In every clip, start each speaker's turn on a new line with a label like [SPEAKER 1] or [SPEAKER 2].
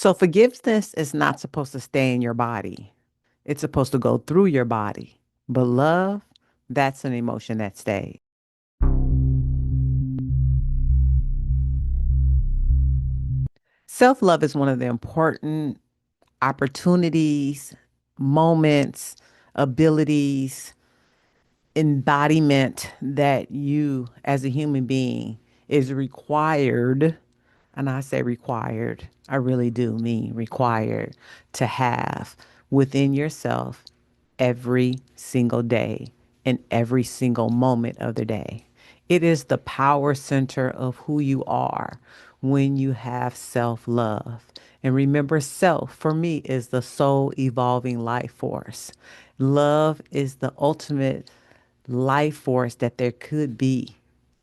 [SPEAKER 1] So forgiveness is not supposed to stay in your body. It's supposed to go through your body. But love, that's an emotion that stays. Self love is one of the important opportunities, moments, abilities, embodiment that you as a human being is required. And I say required, I really do mean required to have within yourself every single day and every single moment of the day. It is the power center of who you are when you have self love. And remember, self for me is the soul evolving life force. Love is the ultimate life force that there could be,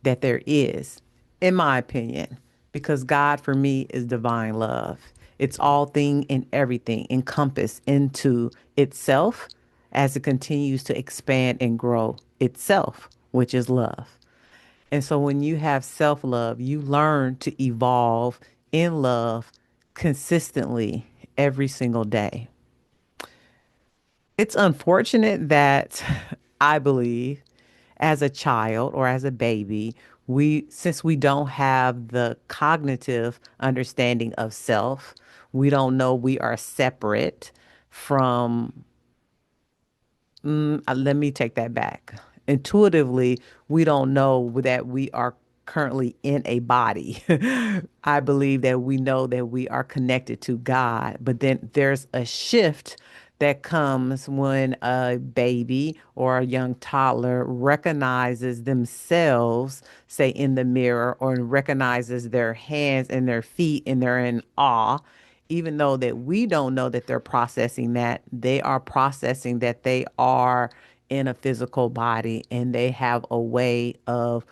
[SPEAKER 1] that there is, in my opinion, because God for me is divine love. It's all thing and everything encompassed into itself as it continues to expand and grow itself, which is love. And so when you have self love, you learn to evolve in love consistently every single day. It's unfortunate that I believe as a child or as a baby, since we don't have the cognitive understanding of self, we don't know we are separate from, let me take that back. Intuitively, we don't know that we are currently in a body. I believe that we know that we are connected to God, but then there's a shift that comes when a baby or a young toddler recognizes themselves, say in the mirror, or recognizes their hands and their feet, and they're in awe. Even though that we don't know that they're processing that, they are processing that they are in a physical body and they have a way of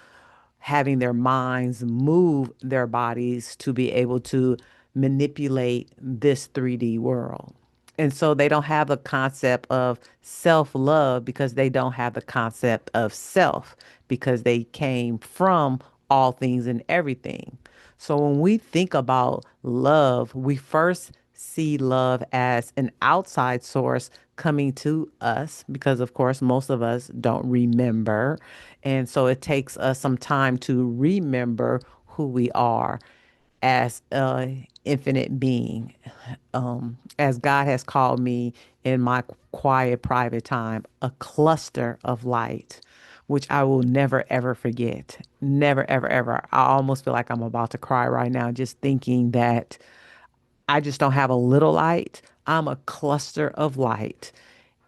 [SPEAKER 1] having their minds move their bodies to be able to manipulate this 3D world. And so they don't have the concept of self love because they don't have the concept of self because they came from all things and everything. So when we think about love, we first see love as an outside source coming to us because, of course, most of us don't remember. And so it takes us some time to remember who we are as a infinite being. As God has called me in my quiet, private time, a cluster of light, which I will never, ever forget. Never, ever, ever. I almost feel like I'm about to cry right now just thinking that I just don't have a little light. I'm a cluster of light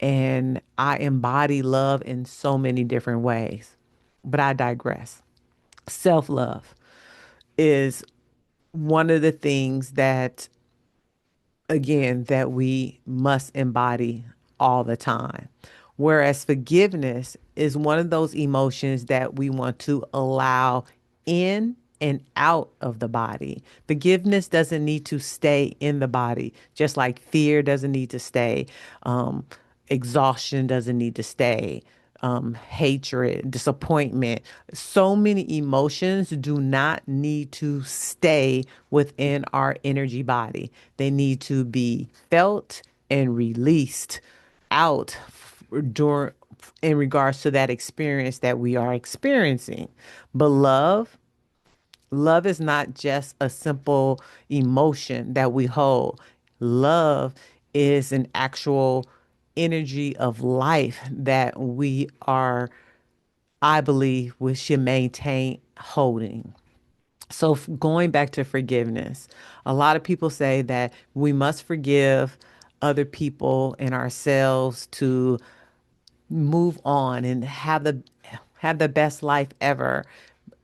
[SPEAKER 1] and I embody love in so many different ways. But I digress. Self love is one of the things that, again, that we must embody all the time. Whereas forgiveness is one of those emotions that we want to allow in and out of the body. Forgiveness doesn't need to stay in the body, just like fear doesn't need to stay. Exhaustion doesn't need to stay. Hatred, disappointment. So many emotions do not need to stay within our energy body. They need to be felt and released out during in regards to that experience that we are experiencing. But love is not just a simple emotion that we hold. Love is an actual energy of life that we are, I believe, we should maintain holding. So, going back to forgiveness, a lot of people say that we must forgive other people and ourselves to move on and have the best life ever.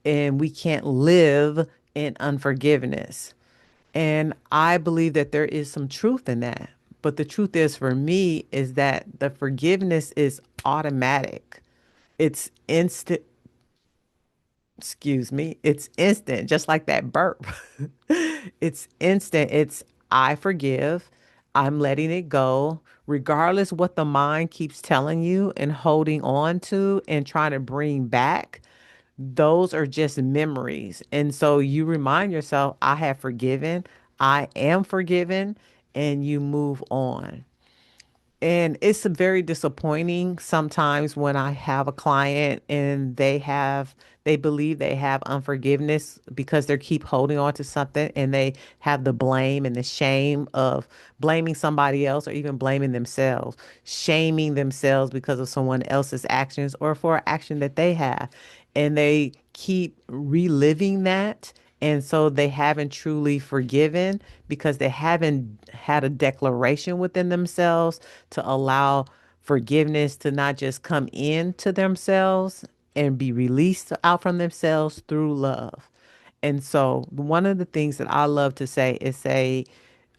[SPEAKER 1] And we can't live in unforgiveness. And I believe that there is some truth in that. But the truth is for me is that the forgiveness is automatic. It's instant, excuse me, it's instant, just like that burp. It's instant. It's I forgive. I'm letting it go, regardless what the mind keeps telling you and holding on to and trying to bring back. Those are just memories. And so you remind yourself, I have forgiven. I am forgiven, and you move on. And it's very disappointing sometimes when I have a client and they believe they have unforgiveness because they keep holding on to something, and they have the blame and the shame of blaming somebody else or even blaming themselves, shaming themselves because of someone else's actions or for an action that they have. And they keep reliving that. And so they haven't truly forgiven because they haven't had a declaration within themselves to allow forgiveness to not just come into themselves and be released out from themselves through love. And so, one of the things that I love to say is say,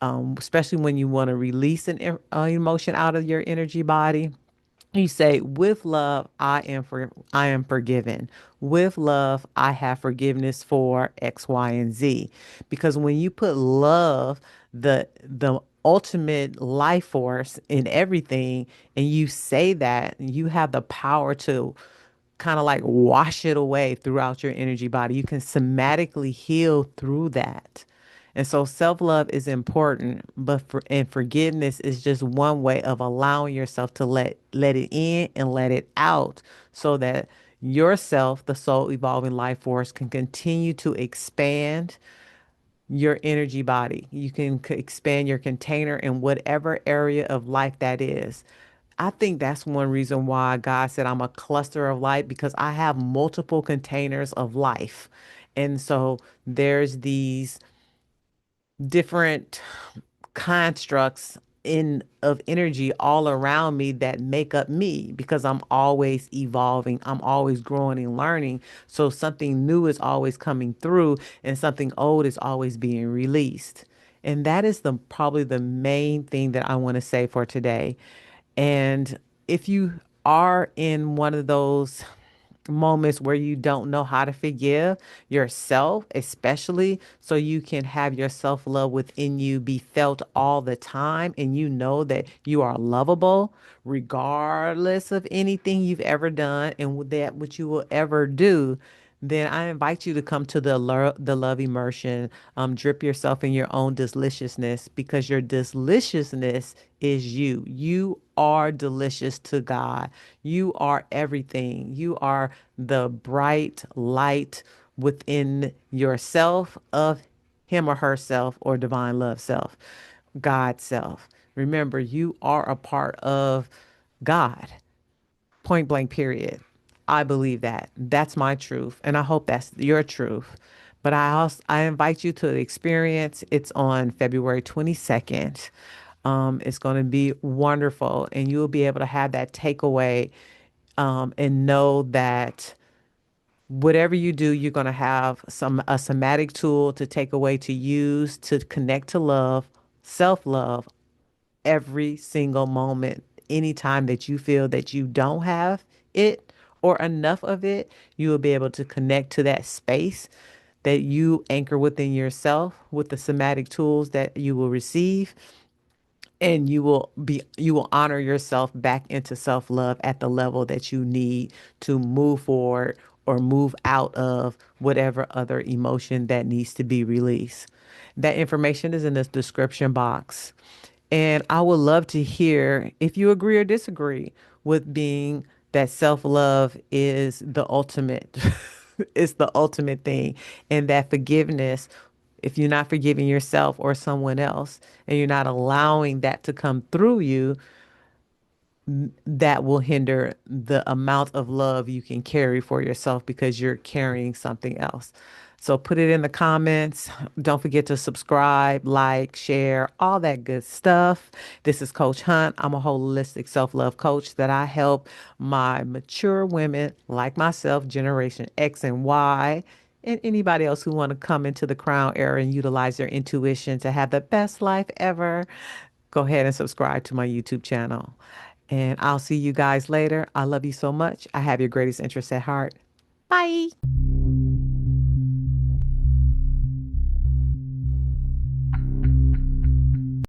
[SPEAKER 1] especially when you want to release an emotion out of your energy body, you say, with love, I am forgiven. With love, I have forgiveness for X, Y, and Z. Because when you put love, the ultimate life force in everything, and you say that, you have the power to kind of like wash it away throughout your energy body. You can somatically heal through that. And so self-love is important, but and forgiveness is just one way of allowing yourself to let it in and let it out so that yourself, the soul evolving life force, can continue to expand your energy body. You can expand your container in whatever area of life that is. I think that's one reason why God said I'm a cluster of light, because I have multiple containers of life. And so there's these different constructs in of energy all around me that make up me, because I'm always evolving, I'm always growing and learning. So something new is always coming through and something old is always being released. And that is the probably the main thing that I want to say for today. And if you are in one of those moments where you don't know how to forgive yourself, especially so you can have your self love within you be felt all the time, and you know that you are lovable regardless of anything you've ever done and with that which you will ever do, then I invite you to come to the love immersion. Drip yourself in your own deliciousness, because your deliciousness is you. You are delicious to God. You are everything. You are the bright light within yourself of him or herself or divine love self, God self. Remember, you are a part of God. Point blank, period. I believe that. That's my truth. And I hope that's your truth. But I invite you to the experience. It's on February 22nd. It's going to be wonderful. And you'll be able to have that takeaway, and know that whatever you do, you're going to have a somatic tool to take away, to use to connect to love, self-love, every single moment. Anytime that you feel that you don't have it or enough of it, you will be able to connect to that space that you anchor within yourself with the somatic tools that you will receive, and you will honor yourself back into self-love at the level that you need to move forward or move out of whatever other emotion that needs to be released. That information is in the description box. And I would love to hear if you agree or disagree with being that self-love is the ultimate. It's the ultimate thing. And that forgiveness, if you're not forgiving yourself or someone else, and you're not allowing that to come through you, that will hinder the amount of love you can carry for yourself because you're carrying something else. So put it in the comments. Don't forget to subscribe, like, share, all that good stuff. This is Coach Hunt. I'm a holistic self-love coach that I help my mature women like myself, Generation X and Y, and anybody else who want to come into the crown era and utilize their intuition to have the best life ever. Go ahead and subscribe to my YouTube channel. And I'll see you guys later. I love you so much. I have your greatest interests at heart. Bye.